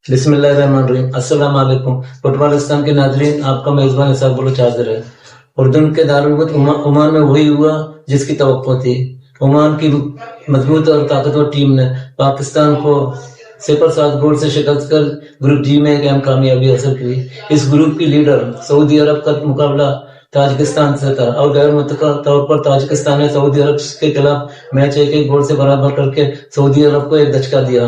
बिस्मिल्लाहिर्रहमानिर्रहीम। अस्सलाम वालेकुम। फुटबॉलिस्तान के नाज़रीन, आपका मेज़बान इसाक बलोच हाज़िर है। उर्दन के दारुल ओमान में वही हुआ जिसकी तवक्को थी। ओमान की मजबूत और ताकतवर टीम ने पाकिस्तान को 0-7 गोल से शिकस्त कर ग्रुप जी में एक अहम कामयाबी हासिल की। इस ग्रुप की लीडर सऊदी अरब का मुकाबला ताजिकिस्तान से था और गैर मुतफ़िक़ा तौर पर ताजिकिस्तान ने सऊदी अरब के खिलाफ मैच 1-1 गोल से बराबर करके सऊदी अरब को एक दचका दिया।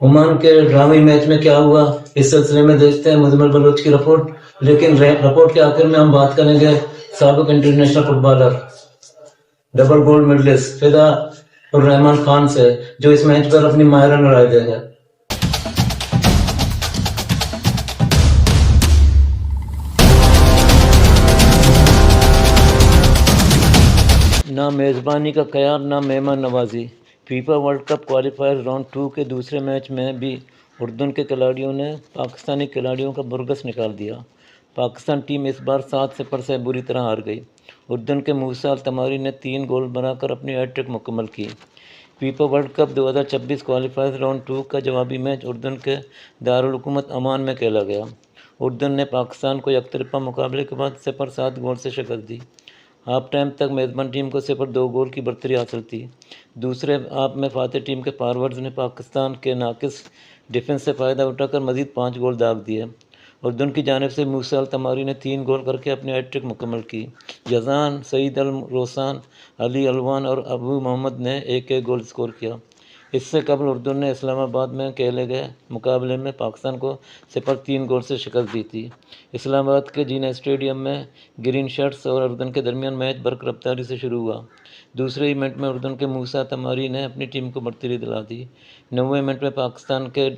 ओमान के ड्रामी मैच में क्या हुआ, इस सिलसिले में देखते हैं मुजम्मिल बलोच की रिपोर्ट। लेकिन रिपोर्ट के आखिर में हम बात करेंगे साबिक international footballer, double gold medalist Fida ur Rahman Khan से, जो इस मैच पर अपनी माहिराना राय देगा। ना मेज़बानी का ख्याल, ना मेहमान नवाजी। FIFA world cup qualifier round 2 के दूसरे मैच में भी उर्दन के खिलाड़ियों ने पाकिस्तानी खिलाड़ियों का बुरगस निकाल दिया। पाकिस्तान टीम इस बार 7-0 से बुरी तरह हार गई। उर्दन के मूसा अल तमारी ने 3 गोल बनाकर अपनी हैट्रिक मुकम्मल की। FIFA world cup 2026 qualifier round 2 का जवाबी मैच उर्दन के दारुल हुकूमत अमान में खेला गया। उर्दन ने पाकिस्तान को एकतरफा मुकाबले के बाद 0-7 गोल से शिकस्त दी। हाफ टाइम तक मेज़बान टीम को 0-2 गोल की बढ़तरी हासिल थी। दूसरे हाफ में फातेह टीम के फॉरवर्ड्स ने पाकिस्तान के नाकिस डिफेंस से फ़ायदा उठाकर मज़ीद 5 गोल दाग दिए। उर्दन की जानिब से मूसा अल तमारी ने 3 गोल करके अपनी हैट्रिक मुकम्मल की। यज़ान, सईद अल रोसान, अली अलवान और अबू मोहम्मद ने एक एक गोल स्कोर किया। इससे कबल उर्दन ने इस्लामाबाद में खेले गए मुकाबले में पाकिस्तान को 0-3 गोल से शिकस्त दी थी। इस्लामाबाद के जीना स्टेडियम में ग्रीन शर्ट्स और उर्दन के दरमियान मैच बरक़ रफ्तारी से शुरू हुआ। दूसरे इवेंट में उर्दन के मूसा तमारी ने अपनी टीम को बढ़तरी दिला दी। 9वें मिनट में पाकिस्तान के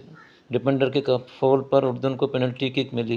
डिफेंडर के फाउल पर उर्दन को पेनल्टी किक मिली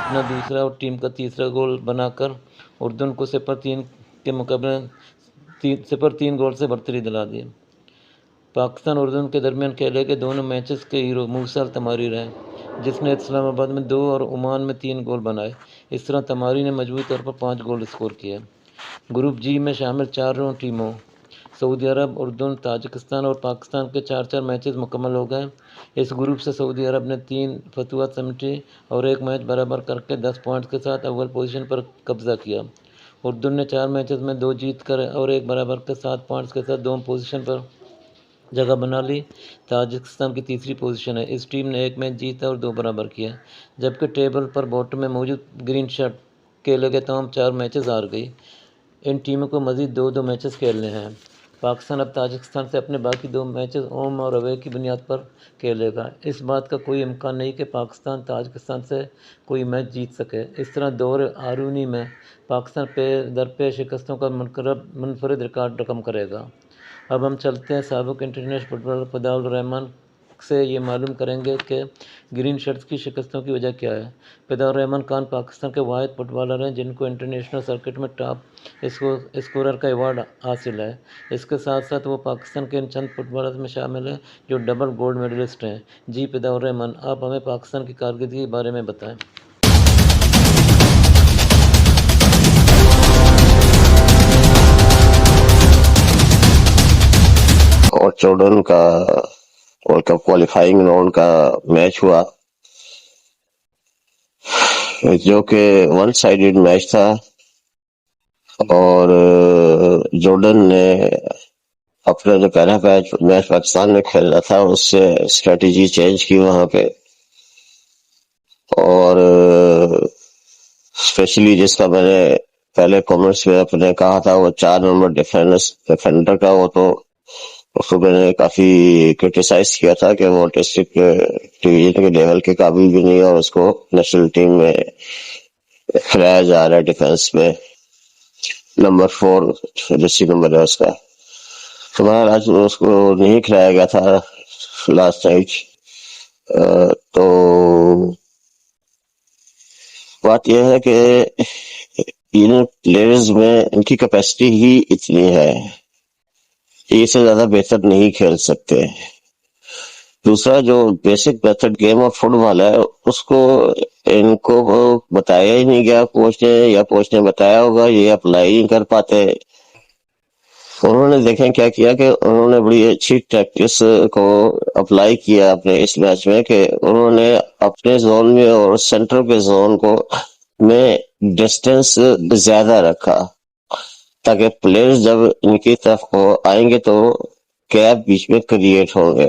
अपना दूसरा और टीम का तीसरा गोल बनाकर उर्दन को 0-3 के मुकाबले 0-3 गोल से बढ़तरी दिला दी। पाकिस्तान उर्दन के दरमियान खेले गए दोनों मैचेस के हीरो मूसा अल तमारी रहे, जिसने इस्लामाबाद में 2 और ओमान में 3 गोल बनाए। इस तरह तमारी ने मजबूती तौर पर 5 गोल स्कोर किए। ग्रुप जी में शामिल 4 टीमों सऊदी अरब, उर्दन, ताजिकिस्तान और पाकिस्तान के 4-4 मैचेस मुकम्मल हो गए। इस ग्रुप से सऊदी अरब ने 3 फतवा समेटी और 1 मैच बराबर करके 10 पॉइंट्स के साथ अव्वल पोजीशन पर कब्जा किया। उर्दन ने 4 मैचेस में 2 जीत कर और 1 बराबर के 7 पॉइंट्स के साथ 2 पोजीशन पर जगह बना ली। ताजिकिस्तान की तीसरी पोजीशन है। इस टीम ने 1 मैच जीता और 2 बराबर किया, जबकि टेबल पर बॉटम में मौजूद ग्रीन शर्ट खेले गए तमाम 4 मैचेस हार गई। इन टीमों को मज़ीद 2-2 मैचेस खेलने हैं। पाकिस्तान अब ताजिकिस्तान से अपने बाकी 2 मैचेस होम और अवे की बुनियाद पर खेलेगा। इस बात का कोई इम्कान नहीं कि पाकिस्तान ताजिकिस्तान से कोई मैच जीत सके। इस तरह दौर आरूनी में पाकिस्तान पे दर पे शिकस्तों का मुनफरिद रिकॉर्ड रकम करेगा। अब हम चलते हैं साबिक इंटरनेशनल फुटबॉलर फिदा उर रहमान से ये मालूम करेंगे कि ग्रीन शर्ट्स की शिकस्तों की वजह क्या है। फिदा उर रहमान खान पाकिस्तान के वाहिद फुटबॉलर हैं जिनको इंटरनेशनल सर्किट में टॉप स्कोरर का अवार्ड हासिल है। इसके साथ साथ वो पाकिस्तान के इन चंद फुटबॉलर्स में शामिल हैं जो डबल गोल्ड मेडलिस्ट हैं। जी फिदा उर रहमान, आप हमें पाकिस्तान की कारकर्दगी के बारे में बताएँ। और जॉर्डन का वर्ल्ड कप क्वालिफाइंग राउंड का मैच हुआ, जो कि वन साइडेड मैच था और जॉर्डन ने अपना जो पहला मैच पाकिस्तान में खेल रहा था उससे स्ट्रेटेजी चेंज की वहां पे, और स्पेशली जिसका मैंने पहले कमेंट्स में अपने कहा था वो 4 नंबर डिफेंडर का, वो तो उसको मैंने काफी क्रिटिसाइज किया था कि वो टेस्ट डिवीजन के लेवल के काबिल भी नहीं और उसको नेशनल टीम में खिलाया जा रहा है डिफेंस में। नंबर 4 जर्सी नंबर है उसका, तो आज उसको नहीं खिलाया गया था लास्ट नाइट। तो बात यह है कि इन प्लेयर्स में इनकी कैपेसिटी ही इतनी है, इससे ज्यादा बेहतर नहीं खेल सकते। दूसरा जो basic method game of football है उसको इनको बताया ही नहीं गया कोच ने, या कोच ने बताया होगा ये अप्लाई नहीं कर पाते। उन्होंने देखें क्या किया कि उन्होंने बड़ी अच्छी टैक्टिक्स को अप्लाई किया अपने इस मैच में, कि उन्होंने अपने जोन में और सेंटर के जोन को में डिस्टेंस ज्यादा रखा, ताकि प्लेयर्स जब इनकी तरफ को आएंगे तो गैप बीच में क्रिएट होंगे,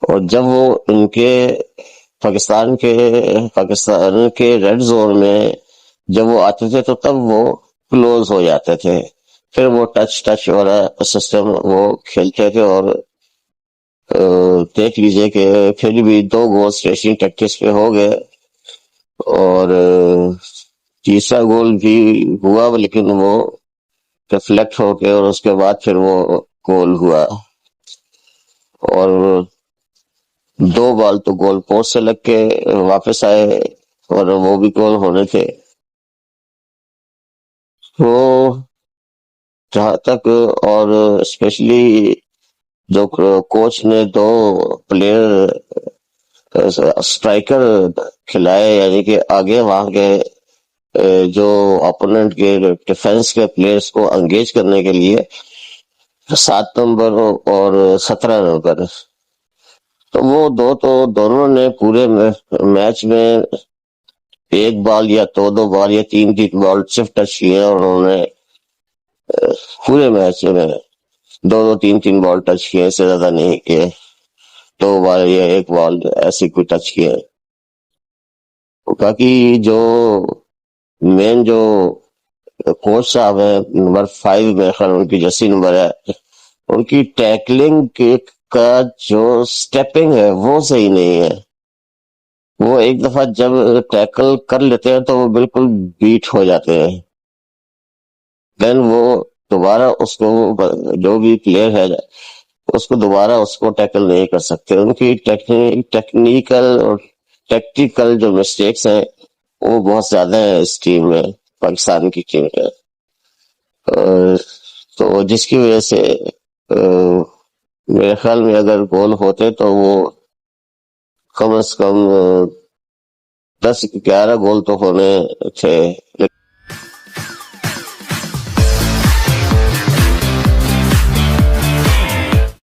और जब वो इनके पाकिस्तान के रेड जोन में जब वो आते थे तो तब वो क्लोज हो जाते थे। फिर वो टच टच वाला सिस्टम वो खेलते थे, और देख लीजिए कि फिर भी 2 गोल स्ट्रेचिंग टैक्टिक्स पे हो गए, और तीसरा गोल भी हुआ, लेकिन वो रिफ्लेक्ट हो गया और उसके बाद फिर वो गोल हुआ, और 2 बॉल तो गोल पोस्ट से लग के वापस आए, और वो भी गोल होने थे। तो जहां तक, और स्पेशली जो कोच ने 2 प्लेयर स्ट्राइकर खिलाए, यानी कि आगे वहां के जो ओपोनेंट के डिफेंस के प्लेयर्स को एंगेज करने के लिए 7 नंबर और 17 नंबर, तो वो तो दोनों ने पूरे मैच में 1 बॉल या 2 बॉल या 3 बॉल सिर्फ टच किए, और उन्होंने पूरे मैच में 2 3 बॉल टच किए, इससे ज्यादा नहीं किए। 2 बॉल या 1 बॉल ऐसी कोई टच किए। बाकी जो मेन जो कोच साहब है, नंबर 5 में ख्याल उनकी जर्सी नंबर है, उनकी टैकलिंग का जो स्टेपिंग है वो सही नहीं है। वो एक दफा जब टैकल कर लेते हैं तो वो बिल्कुल बीट हो जाते हैं, देन वो दोबारा उसको, जो भी प्लेयर है उसको दोबारा उसको टैकल नहीं कर सकते। उनकी टेक्निकल और टेक्टिकल जो मिस्टेक्स हैं वो बहुत ज्यादा है इस टीम में, पाकिस्तान की टीम में। तो जिसकी वजह से मेरे ख्याल में अगर गोल होते तो वो कम से कम 10-11 गोल तो होने थे,